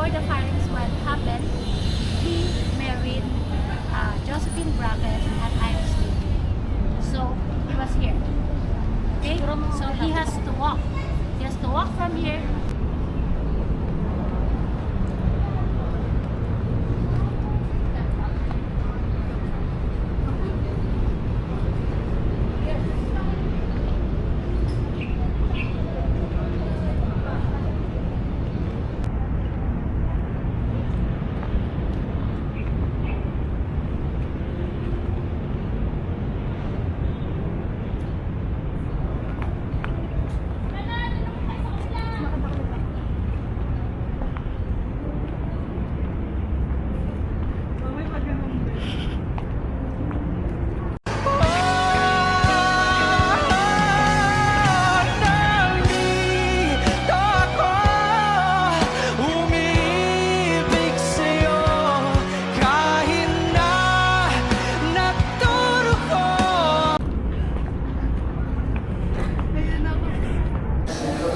before the firings what happened, he married Josephine Brackett at Iris Lee. So he was here. Okay? So he has to walk. He has to walk from here.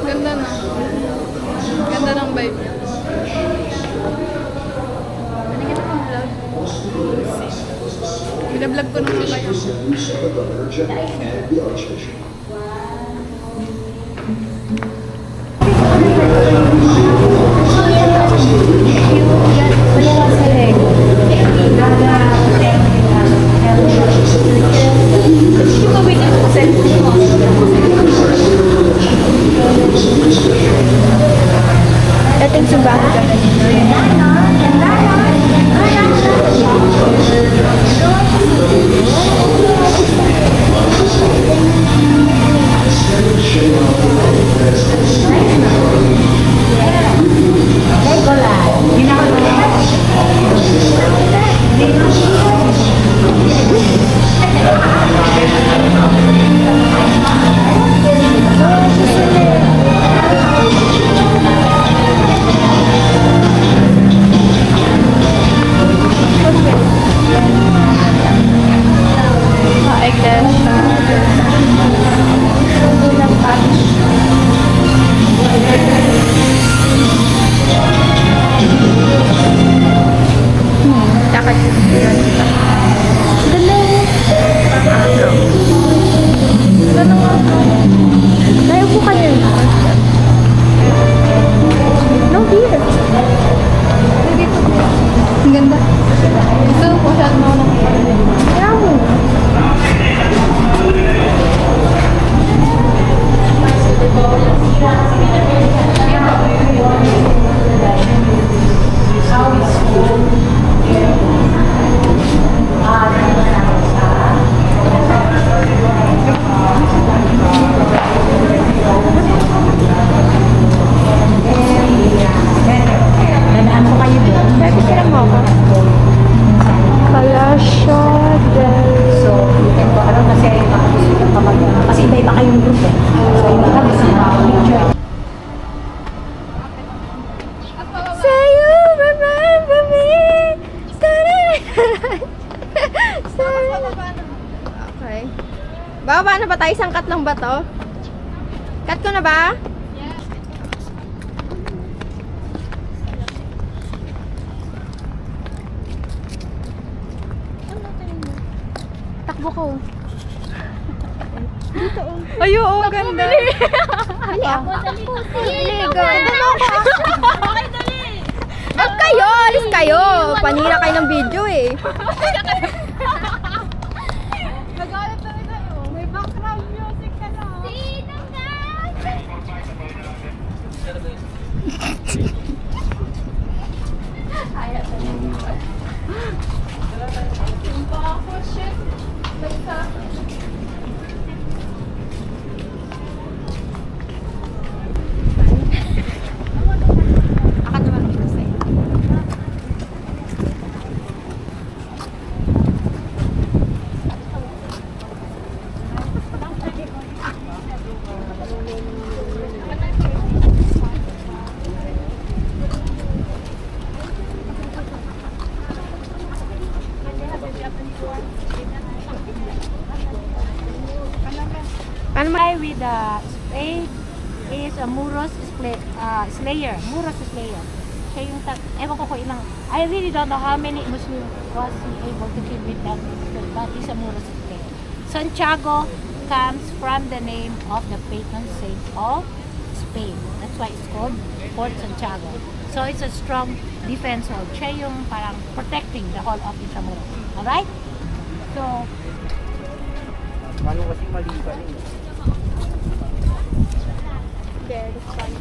Ganda na. Ganda ng vibe niya. Ano kita pang vlog? Binablog ko naman kayo. Dating sumbahan ka Okay. Bababa na ba tayo? Isang cut lang ba to? Cut ko na ba? Yes. Takbo ko. Dito oh. Ay, oo, ganda. Dali ako. Dali, ganda mo ako. Wag kayo, alis kayo. Panira kayo ng video eh. Nagalit na rin tayo. May background music ka na. Sino ka? Ako, shit. Basta. Akan naman ako sa'yo. Ano man with the spade is a Muros Slayer. Muros Slayer. Siya yung, ewan ko kung ilang, I really don't know how many Muslim was he able to kill with that, but Isamuros is there. Santiago comes from the name of the patron saint of Spain. That's why it's called Fort Santiago. So it's a strong defense wall. Siya yung parang protecting the whole of Isamuros. Alright? So, Paano kasi maliban eh? There, this one.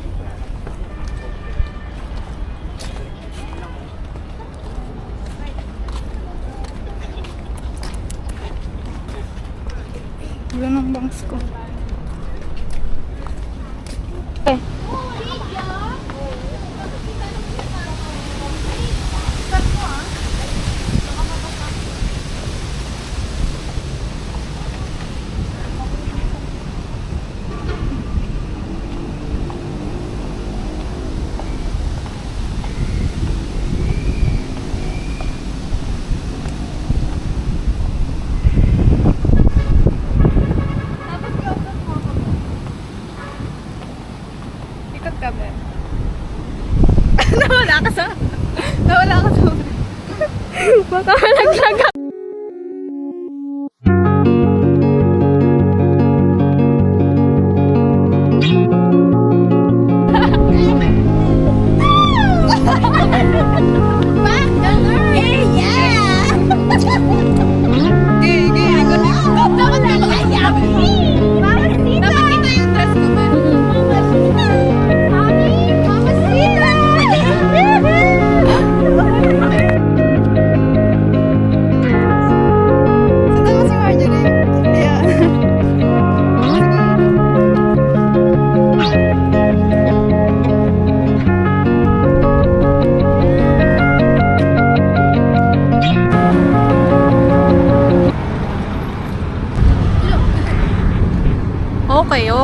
Wala ng bangs ko. Okay. Ikot ka ba? Nawala ka sa... Nawala ka sa... Baka malaglag ako.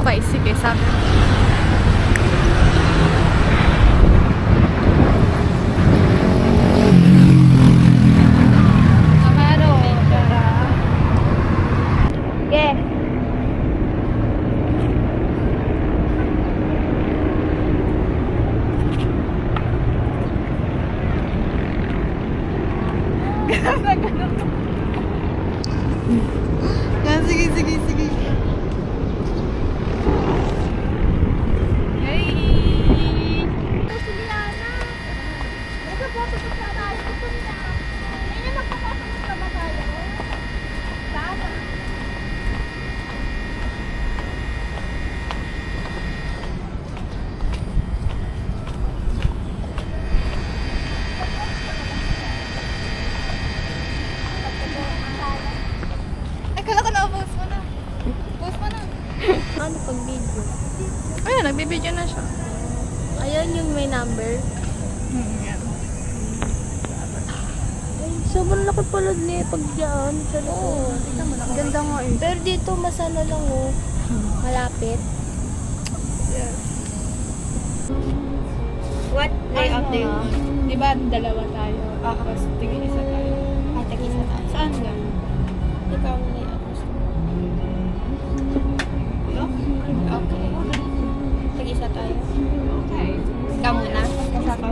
Okay, sige, sabi. Amaro, para. Okay. Yan, sige, sige, sige. Yay! Ay, kala ko na, post mo na. Post mo na. Ano pag video? Ayun, nagbibideo na siya. Ayan yung may number. Yan. Ay, sobrang laki pala niya pag dyan. Sa loob. Ganda nga eh. Pero dito masana lang oh. Malapit. Yes. What Layout din. Di ba dalawa tayo? Tapos tingin isa tayo. Ay, tag-isa tayo. Saan ka? Ikaw na yung Okay. Tag-isa tayo. Okay. Ikaw muna. Isa ka.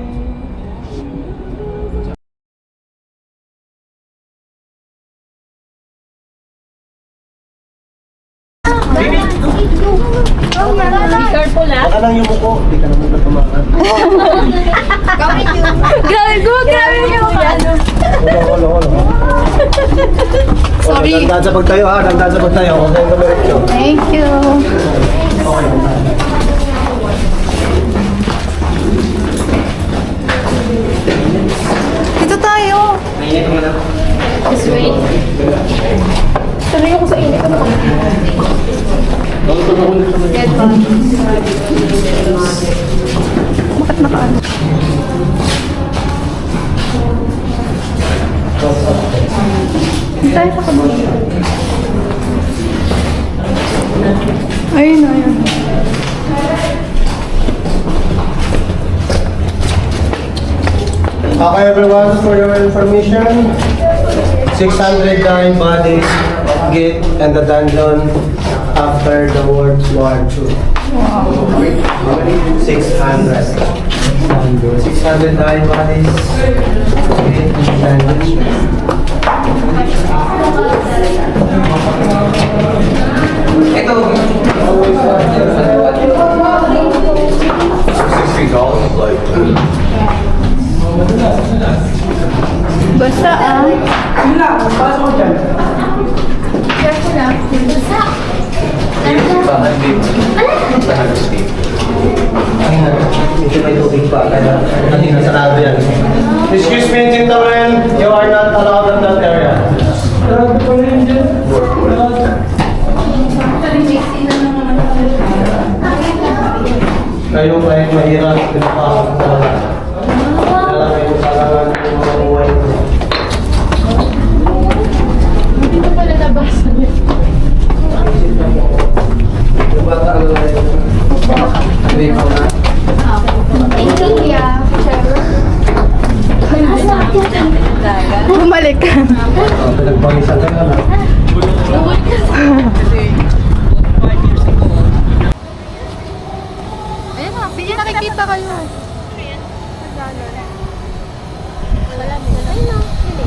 Baka lang yung muko, hindi ka naman natumakan. Grabe yung Wala. Sorry. Dandan sa pagtayo ha, dandan sa pagtayo. Huwag kayong dumiretso. Thank you. Okay. Dito tayo. Mainit mo na. Just wait. Sanay ako sa init. Get one. Bakit nakaano? Tayo sa kabila. Ayun, ayun. Okay everyone, for your information, 609 bodies get in the dungeon after the World War II. Wow. 600. 600 dine bodies. Okay, sandwich. Ito. $60 like. Basta Careful lang. Bahan beef. Bahan beef. Ito may tubig pa, kaya kanina sarado yan. Excuse me, gentlemen, you are not allowed in that area. Kayo kayo mahirap, pinapakot talaga. Kaya kayo kailangan yung mga buhay mo. Hindi ko pala nabasa niya. Yung bata ang hindi ko na. Thank you, yeah. Bumalik ka. Pinagpangisan ka na. Ayun na, hindi nakikita kayo. Ayun na, hindi.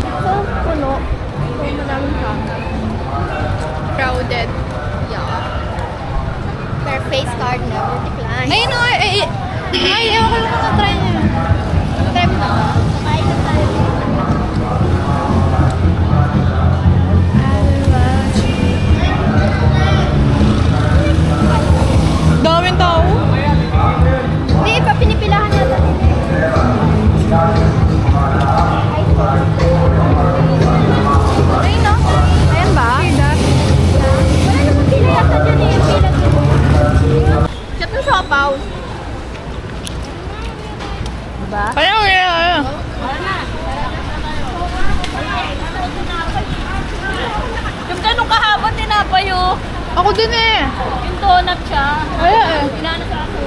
So, puno. So, madaming tao. Crowded. Yeah. Their face card never declined. Ayun na, ewan ko lang kung na-try niya. Try mo na ba? Kain na tayo. Daming tao. Hindi, pa pinipilahan natin. Ayun no? Ayan ba? Wala naman pila yata dyan eh. Pila dyan. Chat ng sopaw. Diba? Ayaw, ayaw. Yung ganun kahaba, tinapay oh. Ako din eh. Yung donut siya. Ayaw eh. Inano sa ako.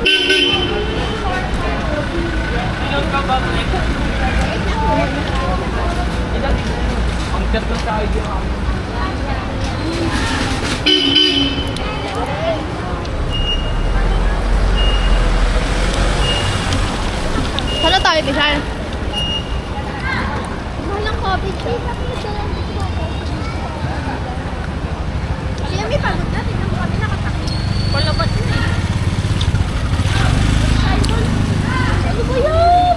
Sana tayo, Tishan. Walang coffee siya. Kaya may pagod na. Tignan mo kami nakatakot. Wala ba din eh. Ano ba yun?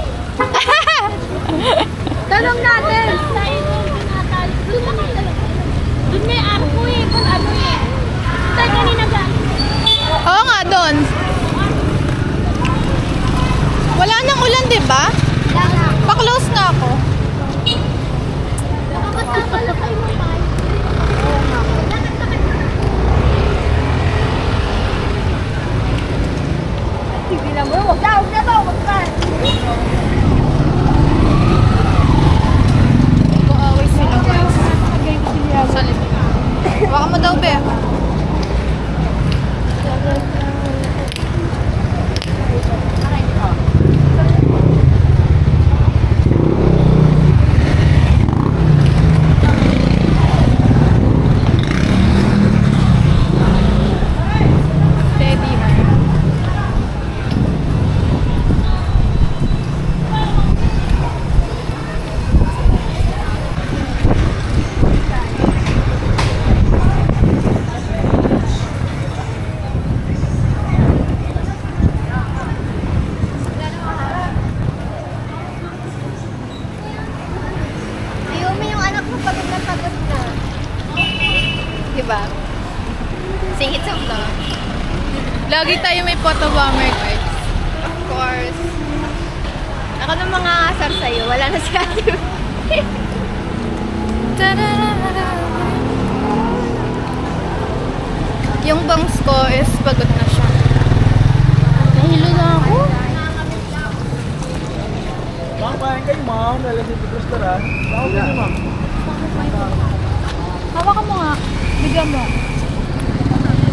Tanong natin. Doon may arko eh, kung ano eh. Tayo kanina galing. Oo nga, doon. Wala nang ulan, di ba? Pa-close na ako. Nakakatakala kayo mamay. Hindi na mo. Huwag na to. Huwag ka. Mag-aaway sila, guys. Sa likod. Baka mo daw, be. Steady, ha? Ayaw mo yung anak mo pagod na pagod na. Diba? Singit sa vlog. Lagi tayo may photo bomber, guys. Of course. Ako nang mga asar sa'yo. Wala na si Ate. Yung bangs ko is pagod na siya. Nahilo na ako. Ma'am, kain kayo ma'am. Lalagyan dito sa restaurant. Bakit kayo ma'am? Hawakan mo nga. Bigyan mo.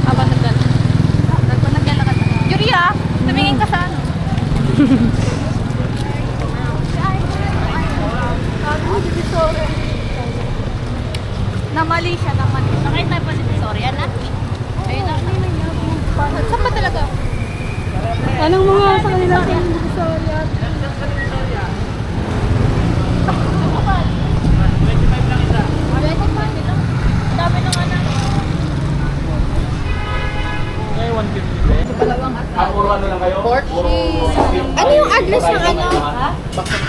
Habang naglalakad. Yuri ah, tumingin ka sa ano. Namali siya, namali. Nakita pa si Victoria na. Ayun na. Saan ba talaga? Anong mga sa kanila sa Divisoria? Dami ng anak. Ngayon, 150 eh. Ano yung address ng ano? Bakit